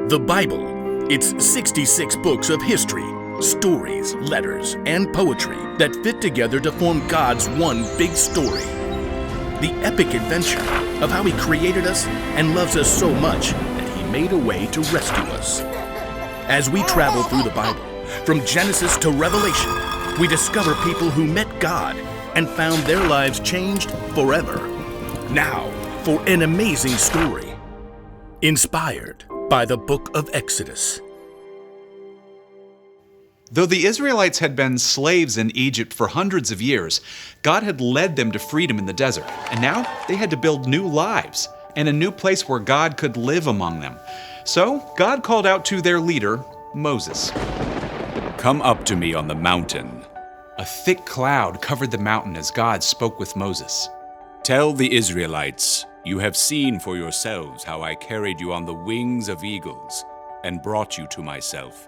The Bible. It's 66 books of history, stories, letters, and poetry that fit together to form God's one big story. The epic adventure of how He created us and loves us so much that He made a way to rescue us. As we travel through the Bible, from Genesis to Revelation, we discover people who met God and found their lives changed forever. Now, for an amazing story, inspired by the book of Exodus. Though the Israelites had been slaves in Egypt for hundreds of years, God had led them to freedom in the desert, and now they had to build new lives and a new place where God could live among them. So God called out to their leader, Moses. Come up to me on the mountain. A thick cloud covered the mountain as God spoke with Moses. Tell the Israelites, you have seen for yourselves how I carried you on the wings of eagles and brought you to myself.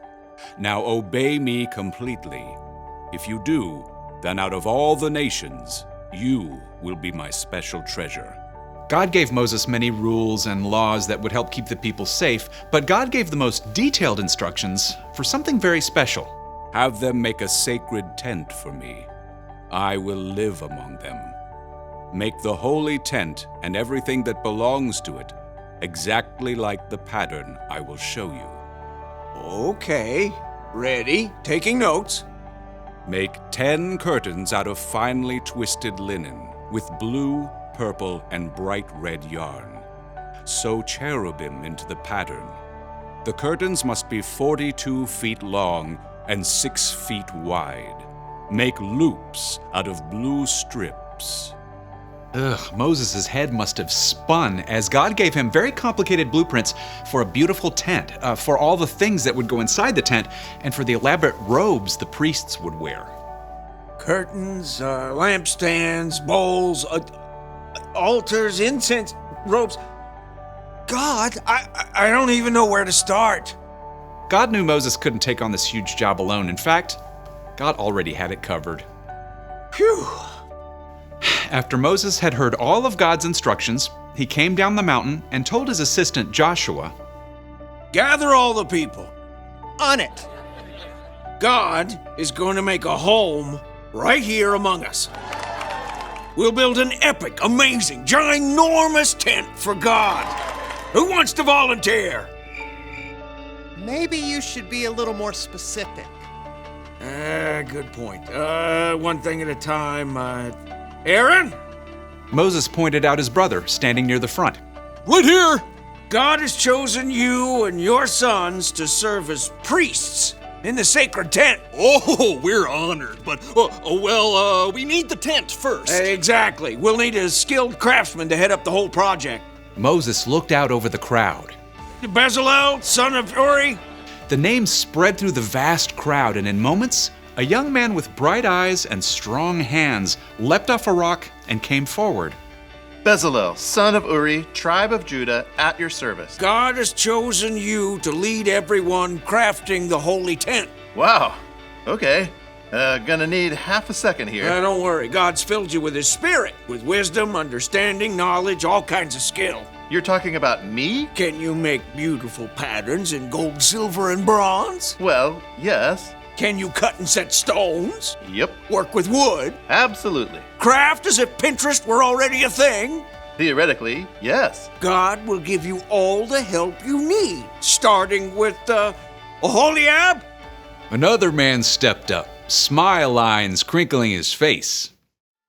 Now obey me completely. If you do, then out of all the nations, you will be my special treasure. God gave Moses many rules and laws that would help keep the people safe, but God gave the most detailed instructions for something very special. Have them make a sacred tent for me. I will live among them. Make the holy tent and everything that belongs to it exactly like the pattern I will show you. Okay, ready, taking notes. Make 10 curtains out of finely twisted linen with blue, purple, and bright red yarn. Sew cherubim into the pattern. The curtains must be 42 feet long and 6 feet wide. Make loops out of blue strips. Moses' head must have spun as God gave him very complicated blueprints for a beautiful tent, for all the things that would go inside the tent, and for the elaborate robes the priests would wear. Curtains, lampstands, bowls, altars, incense, robes. God, I don't even know where to start. God knew Moses couldn't take on this huge job alone. In fact, God already had it covered. Phew! After Moses had heard all of God's instructions, he came down the mountain and told his assistant Joshua, Gather all the people. On it. God is going to make a home right here among us. We'll build an epic, amazing, ginormous tent for God. Who wants to volunteer? Maybe you should be a little more specific. Good point. One thing at a time. Aaron? Moses pointed out his brother standing near the front. Right here! God has chosen you and your sons to serve as priests in the sacred tent. Oh, we're honored, but, we need the tent first. Exactly. We'll need a skilled craftsman to head up the whole project. Moses looked out over the crowd. Bezalel, son of Uri. The name spread through the vast crowd, and in moments, a young man with bright eyes and strong hands leapt off a rock and came forward. Bezalel, son of Uri, tribe of Judah, at your service. God has chosen you to lead everyone crafting the holy tent. Wow. Okay. Gonna need half a second here. Don't worry. God's filled you with His Spirit, with wisdom, understanding, knowledge, all kinds of skill. You're talking about me? Can you make beautiful patterns in gold, silver, and bronze? Well, yes. Can you cut and set stones? Yep. Work with wood? Absolutely. Craft as if Pinterest were already a thing? Theoretically, yes. God will give you all the help you need, starting with, Oholiab? Another man stepped up, smile lines crinkling his face.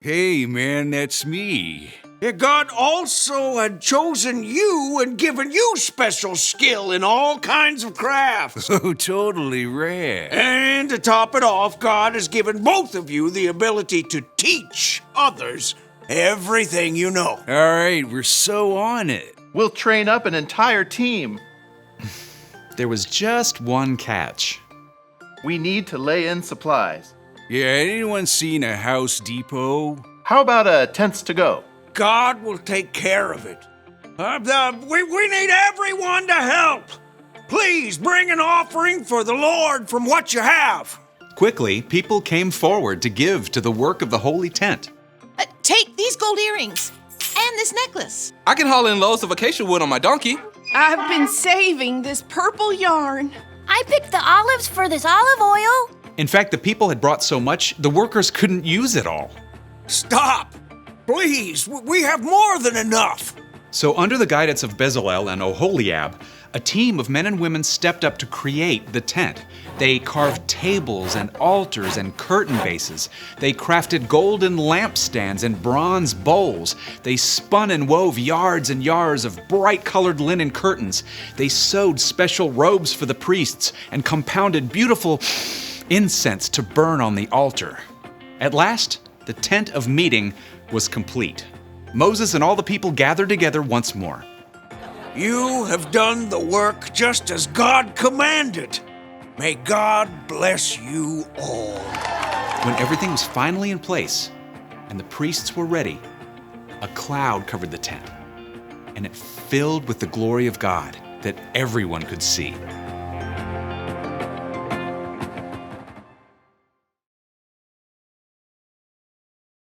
Hey, man, that's me. Yeah, God also had chosen you and given you special skill in all kinds of crafts. Oh, totally rad. And to top it off, God has given both of you the ability to teach others everything you know. All right, we're so on it. We'll train up an entire team. There was just one catch. We need to lay in supplies. Yeah, anyone seen a House Depot? How about tents to go? God will take care of it. We need everyone to help. Please bring an offering for the Lord from what you have. Quickly, people came forward to give to the work of the holy tent. Take these gold earrings and this necklace. I can haul in loads of acacia wood on my donkey. I've been saving this purple yarn. I picked the olives for this olive oil. In fact, the people had brought so much, the workers couldn't use it all. Stop! Please, we have more than enough. So under the guidance of Bezalel and Oholiab, a team of men and women stepped up to create the tent. They carved tables and altars and curtain bases. They crafted golden lampstands and bronze bowls. They spun and wove yards and yards of bright-colored linen curtains. They sewed special robes for the priests and compounded beautiful incense to burn on the altar. At last, the tent of meeting was complete. Moses and all the people gathered together once more. You have done the work just as God commanded. May God bless you all. When everything was finally in place and the priests were ready, a cloud covered the tent, and it filled with the glory of God that everyone could see.